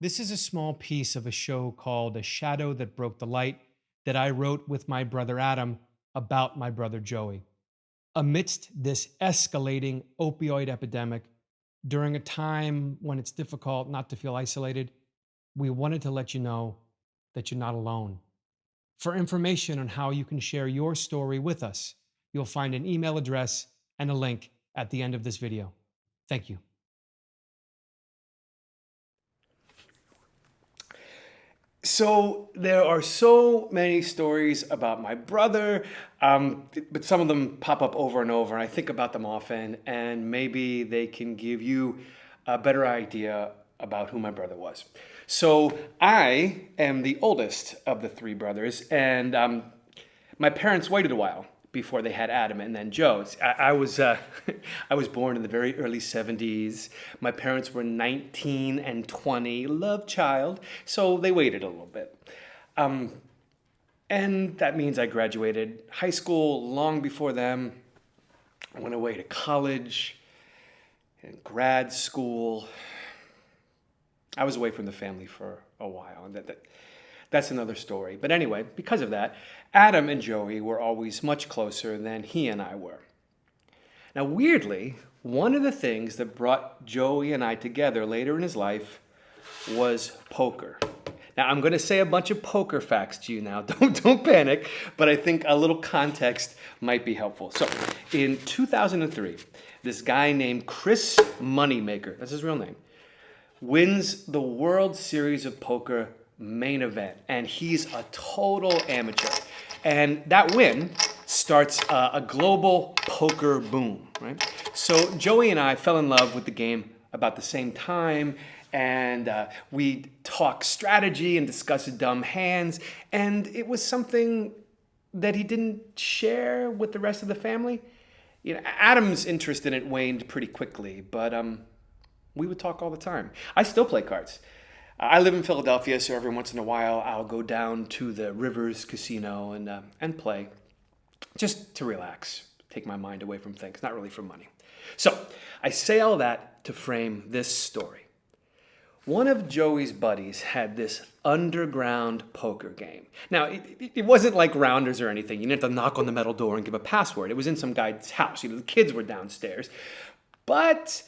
This is a small piece of a show called A Shadow That Broke the Light that I wrote with my brother Adam about my brother Joey. Amidst this escalating opioid epidemic, during a time when it's difficult not to feel isolated, we wanted to let you know that you're not alone. For information on how you can share your story with us, you'll find an email address and a link at the end of this video. Thank you. So there are so many stories about my brother, but some of them pop up over and over. I think about them often, and maybe they can give you a better idea about who my brother was. So I am the oldest of the three brothers, and my parents waited a while before they had Adam and then Joe. I was I was born in the very early 70s. My parents were 19 and 20, love child, so they waited a little bit. And that means I graduated high school long before them. I went away to college and grad school. I was away from the family for a while, and that's another story. But anyway, because of that, Adam and Joey were always much closer than he and I were. Now, weirdly, one of the things that brought Joey and I together later in his life was poker. Now, I'm going to say a bunch of poker facts to you now. Don't panic, but I think a little context might be helpful. So, in 2003, this guy named Chris Moneymaker, that's his real name, wins the World Series of Poker main event, and he's a total amateur. And that win starts a global poker boom, right? So Joey and I fell in love with the game about the same time, and we talk strategy and discuss dumb hands, and it was something that he didn't share with the rest of the family. You know, Adam's interest in it waned pretty quickly, but we would talk all the time. I still play cards. I live in Philadelphia, so every once in a while I'll go down to the Rivers Casino and play, just to relax, take my mind away from things, not really for money. So I say all that to frame this story. One of Joey's buddies had this underground poker game. Now, it wasn't like Rounders or anything. You didn't have to knock on the metal door and give a password. It was in some guy's house. You know, the kids were downstairs. But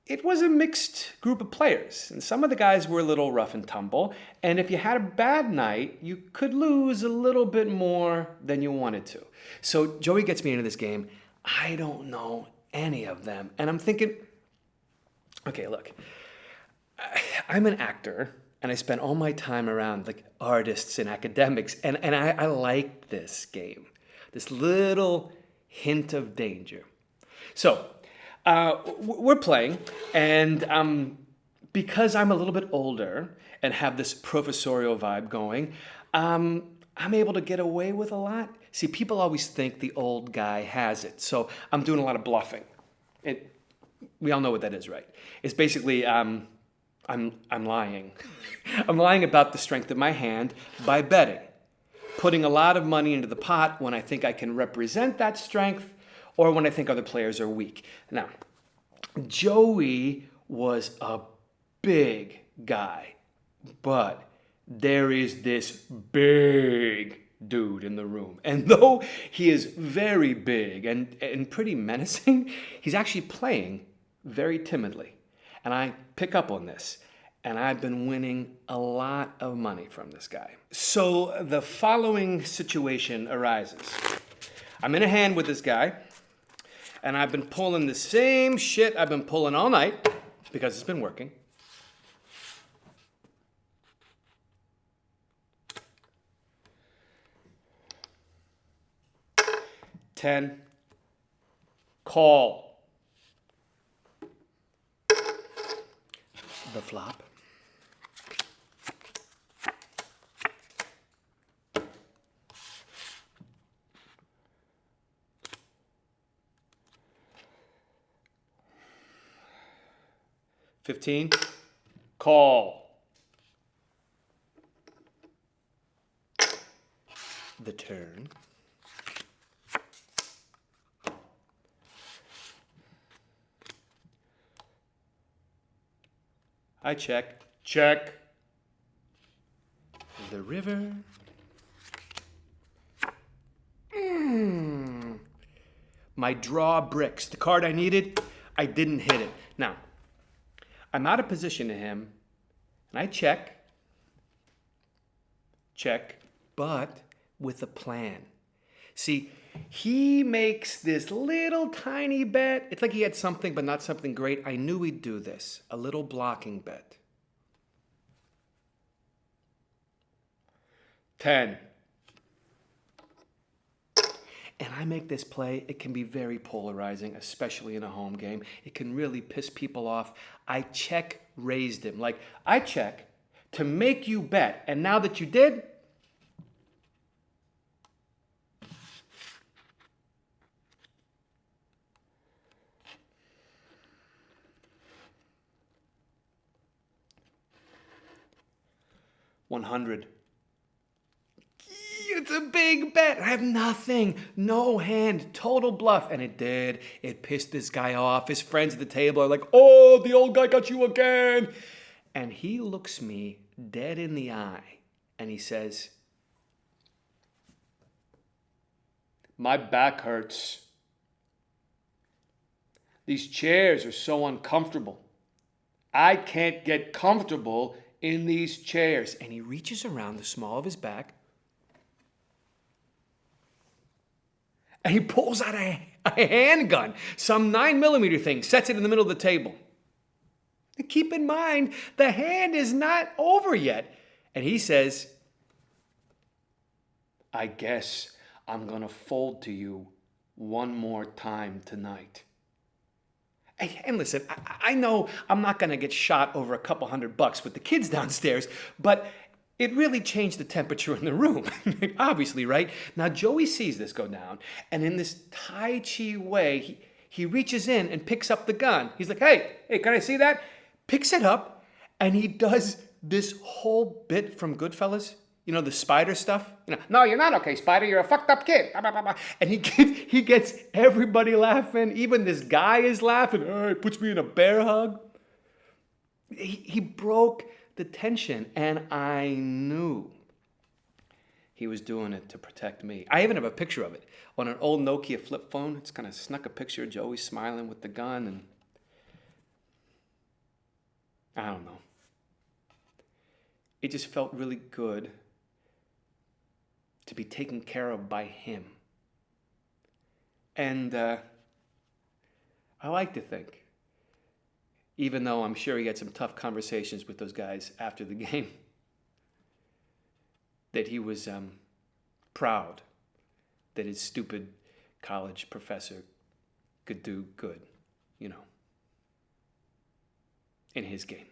it was a mixed group of players, and some of the guys were a little rough and tumble, and if you had a bad night, you could lose a little bit more than you wanted to. So Joey gets me into this game. I don't know any of them, and I'm thinking, okay, look, I'm an actor, and I spend all my time around like artists and academics, and I like this game, this little hint of danger. So we're playing, and because I'm a little bit older and have this professorial vibe going, I'm able to get away with a lot. See, people always think the old guy has it, so I'm doing a lot of bluffing. We all know what that is, right? It's basically I'm lying. I'm lying about the strength of my hand by betting, putting a lot of money into the pot when I think I can represent that strength, or when I think other players are weak. Now, Joey was a big guy, but there is this big dude in the room. And though he is very big and pretty menacing, he's actually playing very timidly. And I pick up on this. And I've been winning a lot of money from this guy. So the following situation arises. I'm in a hand with this guy, and I've been pulling the same shit I've been pulling all night because it's been working. $10. Call. The flop. $15. Call. The turn. I check. Check. the river. My draw bricks. The card I needed, I didn't hit it. Now, I'm out of position to him, and I check, but with a plan. See, he makes this little tiny bet. It's like he had something, but not something great. I knew he'd do this. A little blocking bet. 10. And I make this play. It can be very polarizing, especially in a home game. It can really piss people off. I check raised him. Like, I check to make you bet. And now that you did, $100. It's a big bet. I have nothing. No hand. Total bluff. And it did. It pissed this guy off. His friends at the table are like, oh, the old guy got you again. And he looks me dead in the eye and he says, my back hurts. These chairs are so uncomfortable. I can't get comfortable in these chairs. And he reaches around the small of his back and he pulls out a handgun, some 9mm thing, sets it in the middle of the table. And keep in mind, the hand is not over yet. And he says, I guess I'm going to fold to you one more time tonight. And listen, I know I'm not going to get shot over a couple $100 with the kids downstairs, but it really changed the temperature in the room. Obviously, right? Now, Joey sees this go down, and in this Tai Chi way, he reaches in and picks up the gun. He's like, hey, can I see that? Picks it up, and he does this whole bit from Goodfellas. You know, the spider stuff? You know, no, you're not okay, Spider. You're a fucked up kid. And he gets everybody laughing. Even this guy is laughing. Oh, he puts me in a bear hug. He broke the tension, and I knew he was doing it to protect me. I even have a picture of it on an old Nokia flip phone. It's kind of snuck a picture of Joey smiling with the gun, and I don't know. It just felt really good to be taken care of by him. And I like to think, even though I'm sure he had some tough conversations with those guys after the game, that he was proud that his stupid college professor could do good, in his game.